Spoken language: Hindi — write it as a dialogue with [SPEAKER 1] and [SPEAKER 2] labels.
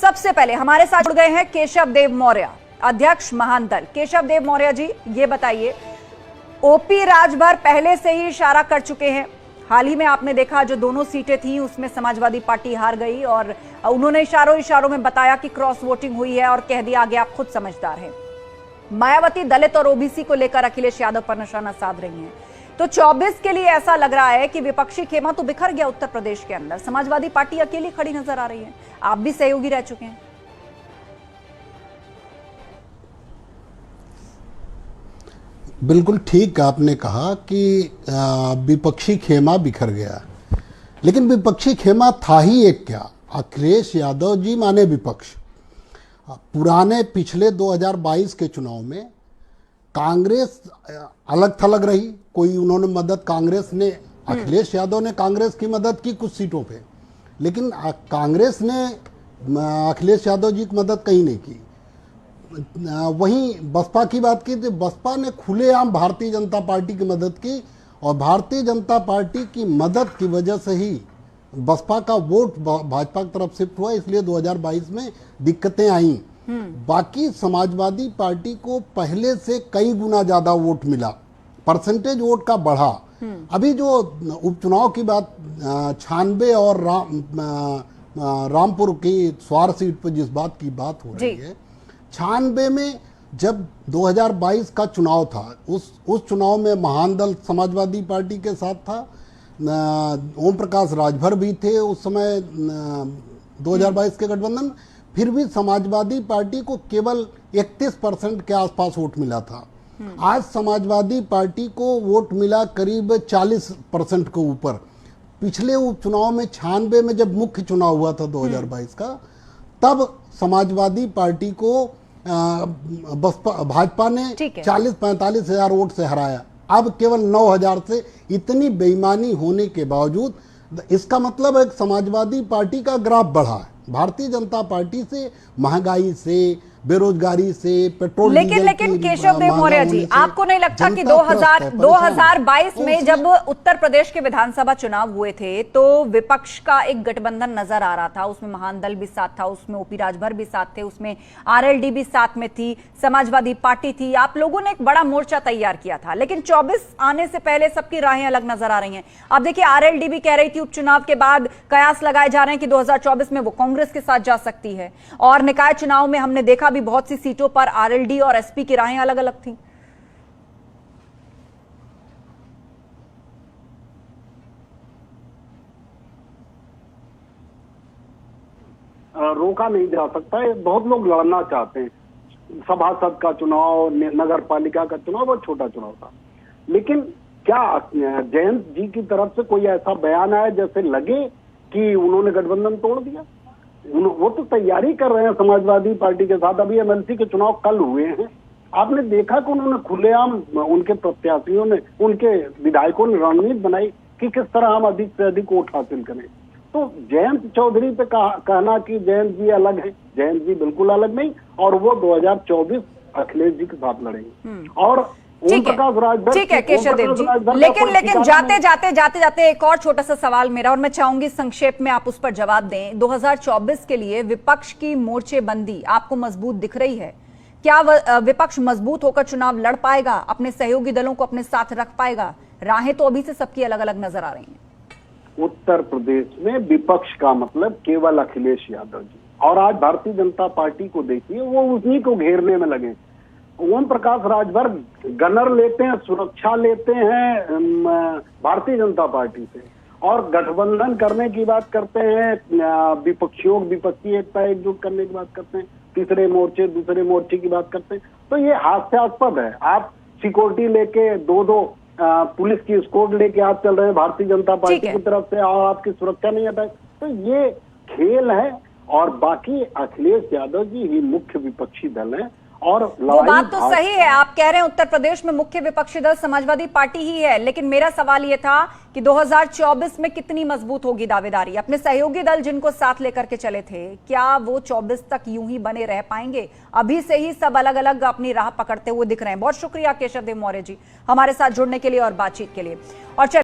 [SPEAKER 1] सबसे पहले हमारे साथ जुड़ गए हैं केशव देव मौर्य, अध्यक्ष महान दल। केशव देव मौर्य जी, ये बताइए, ओपी राजभर पहले से ही इशारा कर चुके हैं। हाल ही में आपने देखा जो दोनों सीटें थी उसमें समाजवादी पार्टी हार गई और उन्होंने इशारों में बताया कि क्रॉस वोटिंग हुई है और कह दिया आगे आप खुद समझदार हैं। मायावती दलित और ओबीसी को लेकर अखिलेश यादव पर निशाना साध रही हैं। तो 24 के लिए ऐसा लग रहा है कि विपक्षी खेमा तो बिखर गया उत्तर प्रदेश के अंदर, समाजवादी पार्टी अकेली खड़ी नजर आ रही है। आप भी सहयोगी रह चुके हैं।
[SPEAKER 2] बिल्कुल ठीक आपने कहा कि विपक्षी खेमा बिखर गया, लेकिन विपक्षी खेमा था ही एक क्या? अखिलेश यादव जी माने विपक्ष। पुराने पिछले 2022 के चुनाव में कांग्रेस अलग थलग रही, कोई उन्होंने मदद, कांग्रेस ने, अखिलेश यादव ने कांग्रेस की मदद की कुछ सीटों पे, लेकिन कांग्रेस ने अखिलेश यादव जी की मदद कहीं नहीं की। वहीं बसपा की बात की तो बसपा ने खुलेआम भारतीय जनता पार्टी की मदद की और भारतीय जनता पार्टी की मदद की वजह से ही बसपा का वोट भाजपा की तरफ शिफ्ट हुआ, इसलिए 2022 में दिक्कतें आई। बाकी समाजवादी पार्टी को पहले से कई गुना ज्यादा वोट मिला, परसेंटेज वोट का बढ़ा। अभी जो उपचुनाव की बात 96 और रामपुर की स्वार सीट पर जिस बात की बात हो रही है, 96 में जब 2022 का चुनाव था, उस चुनाव में महान दल समाजवादी पार्टी के साथ था, ओम प्रकाश राजभर भी थे उस समय 2022 के गठबंधन, फिर भी समाजवादी पार्टी को केवल 31% के आसपास वोट मिला था। आज समाजवादी पार्टी को वोट मिला करीब 40% के ऊपर। पिछले उपचुनाव में 96 में जब मुख्य चुनाव हुआ था 2022 का, तब समाजवादी पार्टी को भाजपा ने 40-45 हजार वोट से हराया। अब केवल 9,000 से। इतनी बेईमानी होने के बावजूद इसका मतलब है समाजवादी पार्टी का ग्राफ बढ़ा है। भारतीय जनता पार्टी से, महंगाई से, बेरोजगारी से, पेट्रोल
[SPEAKER 1] लेकिन केशव देव मौर्य जी, आपको नहीं लगता कि 2022 में जब उत्तर प्रदेश के विधानसभा चुनाव हुए थे तो विपक्ष का एक गठबंधन नजर आ रहा था, उसमें महान दल भी साथ था, उसमें ओपी राजभर भी साथ थे, उसमें आरएलडी भी साथ में थी, समाजवादी पार्टी थी, आप लोगों ने एक बड़ा मोर्चा तैयार किया था, लेकिन 24 आने से पहले सबकी राहें अलग नजर आ रही हैं। अब देखिए, आरएलडी भी कह रही थी उपचुनाव के बाद कयास लगाए जा रहे हैं कि 2024 में वो कांग्रेस के साथ जा सकती है, और निकाय चुनाव में हमने देखा भी बहुत सी सीटों पर आरएलडी और एसपी की राहें अलग अलग थी।
[SPEAKER 3] रोका नहीं जा सकता है। बहुत लोग लड़ना चाहते हैं। सभासद का चुनाव, नगर पालिका का चुनाव बहुत छोटा चुनाव था, लेकिन क्या जयंत जी की तरफ से कोई ऐसा बयान आया जैसे लगे कि उन्होंने गठबंधन तोड़ दिया? वो तो तैयारी कर रहे हैं समाजवादी पार्टी के साथ। अभी एमएलसी के चुनाव कल हुए हैं, आपने देखा कि उन्होंने खुलेआम उनके प्रत्याशियों ने, उनके विधायकों ने रणनीति बनाई कि किस तरह हम अधिक से अधिक वोट हासिल करें। तो जयंत चौधरी पे कहना कि जयंत जी अलग है, जयंत जी बिल्कुल अलग नहीं, और वो 2024 अखिलेश जी के साथ लड़ेंगे। और
[SPEAKER 1] ठीक है केशव देव जी, लेकिन जाते एक और छोटा सा सवाल मेरा, और मैं चाहूंगी संक्षेप में आप उस पर जवाब दें। 2024 के लिए विपक्ष की मोर्चेबंदी आपको मजबूत दिख रही है? क्या विपक्ष मजबूत होकर चुनाव लड़ पाएगा, अपने सहयोगी दलों को अपने साथ रख पाएगा? राहें तो अभी से सबकी अलग अलग नजर आ रही हैं।
[SPEAKER 3] उत्तर प्रदेश में विपक्ष का मतलब केवल अखिलेश यादव जी, और आज भारतीय जनता पार्टी को देखिए, वो उन्हीं को घेरने में लगे। ओम प्रकाश राजभर गनर लेते हैं, सुरक्षा लेते हैं भारतीय जनता पार्टी से, और गठबंधन करने की बात करते हैं, विपक्षी एकता एकजुट करने की बात करते हैं, तीसरे मोर्चे दूसरे मोर्चे की बात करते हैं। तो ये हास्यास्पद है। आप सिक्योरिटी लेके दो पुलिस की स्क्वाड लेके आप चल रहे हैं भारतीय जनता पार्टी की तरफ से, और आपकी सुरक्षा नहीं हटाए। तो ये खेल है, और बाकी अखिलेश यादव जी ही मुख्य विपक्षी दल है। और
[SPEAKER 1] वो बात तो सही है, आप कह रहे हैं उत्तर प्रदेश में मुख्य विपक्षी दल समाजवादी पार्टी ही है, लेकिन मेरा सवाल ये था कि 2024 में कितनी मजबूत होगी दावेदारी? अपने सहयोगी दल जिनको साथ लेकर के चले थे, क्या वो 24 तक यूं ही बने रह पाएंगे? अभी से ही सब अलग अलग अपनी राह पकड़ते हुए दिख रहे हैं। बहुत शुक्रिया केशव देव मौर्य जी हमारे साथ जुड़ने के लिए और बातचीत के लिए। और